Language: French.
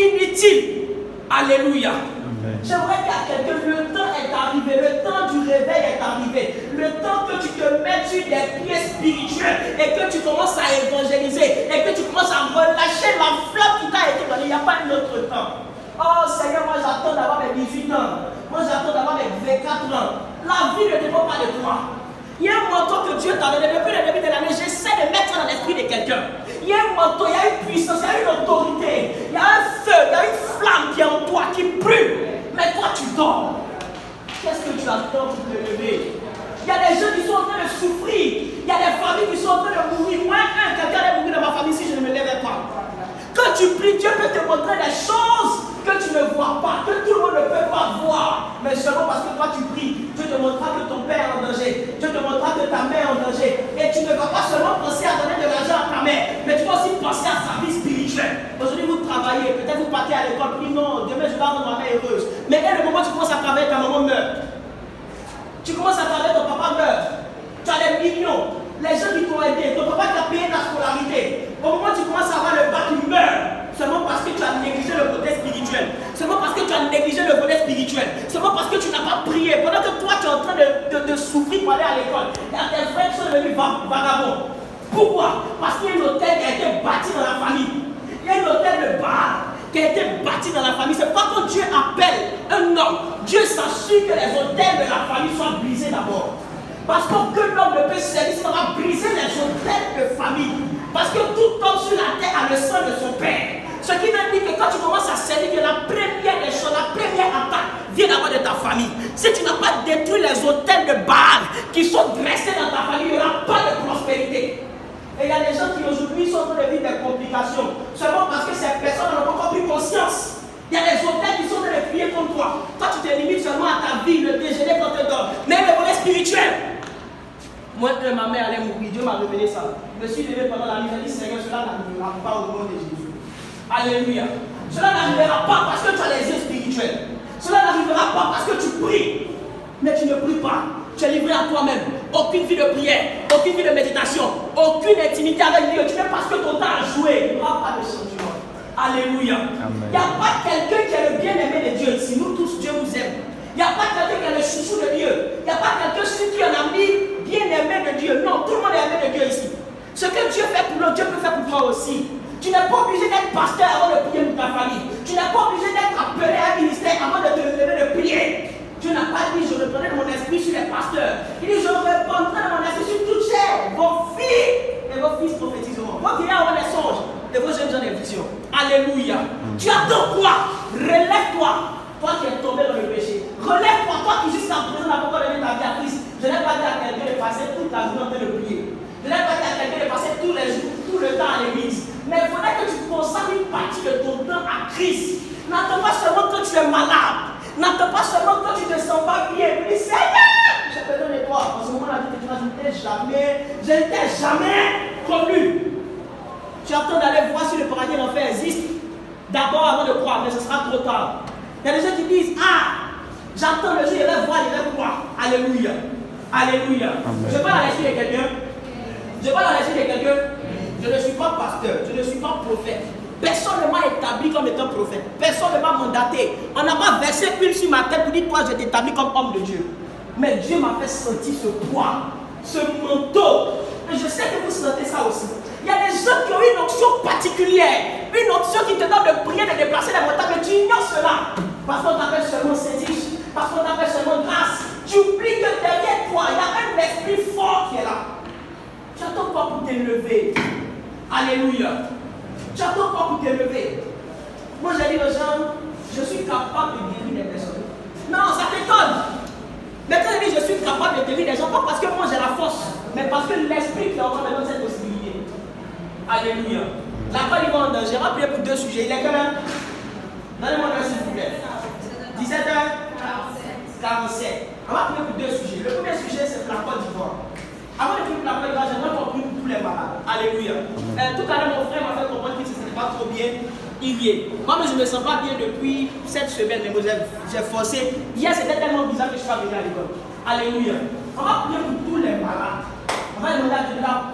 inutile. Alléluia. J'aimerais qu'à quelqu'un, le temps est arrivé, le temps du réveil est arrivé, le temps que tu te mettes sur des pieds spirituels et que tu commences à évangéliser et que tu commences à relâcher la flamme qui t'a été donnée. Il n'y a pas un autre temps. Oh Seigneur, moi j'attends d'avoir mes 18 ans, moi j'attends d'avoir mes 24 ans. La vie ne dépend pas de toi. Il y a un manteau que Dieu t'a donné depuis le début de l'année. J'essaie de mettre dans l'esprit de quelqu'un. Il y a un manteau, il y a une puissance, il y a une autorité, il y a un feu, il y a une flamme qui est en toi, qui brûle. Mais toi tu dors. Qu'est-ce que tu attends pour te lever? Il y a des gens qui sont en train de souffrir. Il y a des familles qui sont en train de mourir. Moi, quelqu'un est mourir dans ma famille si je ne me lève pas. Quand tu pries, Dieu peut te montrer des choses que tu ne vois pas, que tout le monde ne peut pas voir. Mais seulement parce que toi tu pries, Dieu te montrera que ton père est en danger. Dieu te montrera que ta mère est en danger. Et tu ne vas pas seulement penser à donner de l'argent à ta mère, mais tu vas aussi penser à sa vie spirituelle. Aujourd'hui vous travaillez, peut-être vous partez à l'école, puis non, demain je vais rendre ma mère heureuse. Mais dès le moment où tu commences à travailler, ta maman meurt. Tu commences à travailler, ton papa meurt. Tu as des millions. Les gens qui t'ont aidé, ton papa qui a payé ta scolarité. Au moment où tu commences à avoir le bac, il meurt. Seulement parce que tu as négligé le côté spirituel. Seulement parce que tu as négligé le volet spirituel. Seulement parce que tu n'as pas prié. Pendant que toi tu es en train de souffrir pour aller à l'école. Et tes frères sont devenus vagabonds. Pourquoi? Parce qu'il y a un hôtel qui a été bâti dans la famille. Il y a un hôtel de bar qui a été bâti dans la famille. C'est pas quand Dieu appelle un homme, Dieu s'assure que les hôtels de la famille soient brisés d'abord. Parce qu'aucun homme ne peut servir si on va briser les hôtels de famille. Parce que tout homme sur la terre a le sang de son père. Ce qui veut dire que quand tu commences à servir, que la première des choses, la première attaque vient d'abord de ta famille. Si tu n'as pas détruit les hôtels de Baal qui sont dressés dans ta famille, il n'y aura pas de prospérité. Et il y a des gens qui aujourd'hui sont en train de vivre des complications. Seulement parce que ces personnes n'ont pas encore pris conscience. Il y a des hôtels qui sont en train de prier contre toi. Toi, tu te limites seulement à ta vie, le déjeuner qu'on te donne. Mais le volet spirituel. Moi, ma mère allait mourir. Dieu m'a révélé ça. Je me suis levé pendant la nuit. J'ai dit, Seigneur, cela n'arrivera pas au nom de Jésus. Alléluia. Cela n'arrivera pas parce que tu as les yeux spirituels. Cela n'arrivera pas parce que tu pries. Mais tu ne pries pas. Tu es livré à toi-même. Aucune vie de prière, aucune vie de méditation, aucune intimité avec Dieu. Tu fais parce que ton temps a joué. Il n'y aura pas de changement. Alléluia. Il n'y a pas quelqu'un qui est le bien-aimé de Dieu ici. Nous tous, Dieu nous aime. Il n'y a pas quelqu'un qui est le chouchou de Dieu. Il n'y a pas quelqu'un sur qui on a mis bien-aimé de Dieu. Non, tout le monde est aimé de Dieu ici. Ce que Dieu fait pour l'autre, Dieu peut faire pour toi aussi. Tu n'es pas obligé d'être pasteur avant de prier pour ta famille. Tu n'es pas obligé d'être appelé à un ministère avant de te lever de prier. Dieu n'a pas dit je reprendrai mon esprit sur les pasteurs. Il dit je reprendrai mon esprit sur toute chair. Vos filles et vos fils prophétiseront. Vos vieillards auront des songes et vos jeunes gens des visions. Alléluia. Tu attends quoi? Relève-toi. Toi qui es tombé dans le péché. Relève-toi. Toi qui jusqu'à présent n'as pas encore donné ta vie à Christ. Je n'ai pas dit à quelqu'un de passer toute la journée en train de prier. Je n'ai pas dit à quelqu'un de passer tous les jours, tout le temps à l'église. Mais il faudrait que tu consacres une partie de ton temps à Christ. N'attends pas seulement quand tu es malade. N'attends pas seulement quand tu ne te sens pas bien. Mais Seigneur, j'ai besoin de toi. En ce moment-là, tu te dis, je ne t'ai jamais connu. Tu attends d'aller voir si le paradis et l'enfer existent. D'abord avant de croire, mais ce sera trop tard. Il y a des gens qui disent, j'attends le jour, je vais voir, je vais croire. Alléluia. Alléluia. Je parle à l'esprit de quelqu'un. Je parle à l'esprit de quelqu'un. Je ne suis pas pasteur, je ne suis pas prophète. Personne ne m'a établi comme étant prophète. Personne ne m'a mandaté. On n'a pas versé une sur ma tête pour dire, toi, je t'établis comme homme de Dieu. Mais Dieu m'a fait sentir ce poids, ce manteau. Et je sais que vous sentez ça aussi. Il y a des gens qui ont une onction particulière. Une onction qui te donne de prier, de déplacer les montagnes. Mais tu ignores cela. Parce qu'on t'appelle seulement sédiche. Parce qu'on t'appelle seulement grâce. Tu oublies que derrière toi, il y a un esprit fort qui est là. Tu attends pas pour te lever. Alléluia. Tu attends pas pour te lever. Moi, j'ai dit aux gens, je suis capable de guérir des personnes. Non, ça t'étonne. Mais quand je dis je suis capable de guérir des gens, pas parce que moi j'ai la force, mais parce que l'esprit qui en moi me donne cette possibilité. Alléluia. La Côte d'Ivoire en danger. On va prier pour deux sujets. Il est quand même. Donnez-moi un s'il vous plaît. 17h47. On va prier pour deux sujets. Le premier sujet, c'est la Côte d'Ivoire. Avant de prier pour la Côte d'Ivoire, j'aimerais qu'on prie pour tous les malades. Alléluia. Tout à l'heure, mon frère m'a fait comprendre que ce n'était pas trop bien. Il y est. Moi, je ne me sens pas bien depuis cette semaine, mais j'ai forcé. Hier, c'était tellement bizarre que je suis pas venu à l'école. Alléluia. On va prier pour tous les malades. On va demander à Dieu de la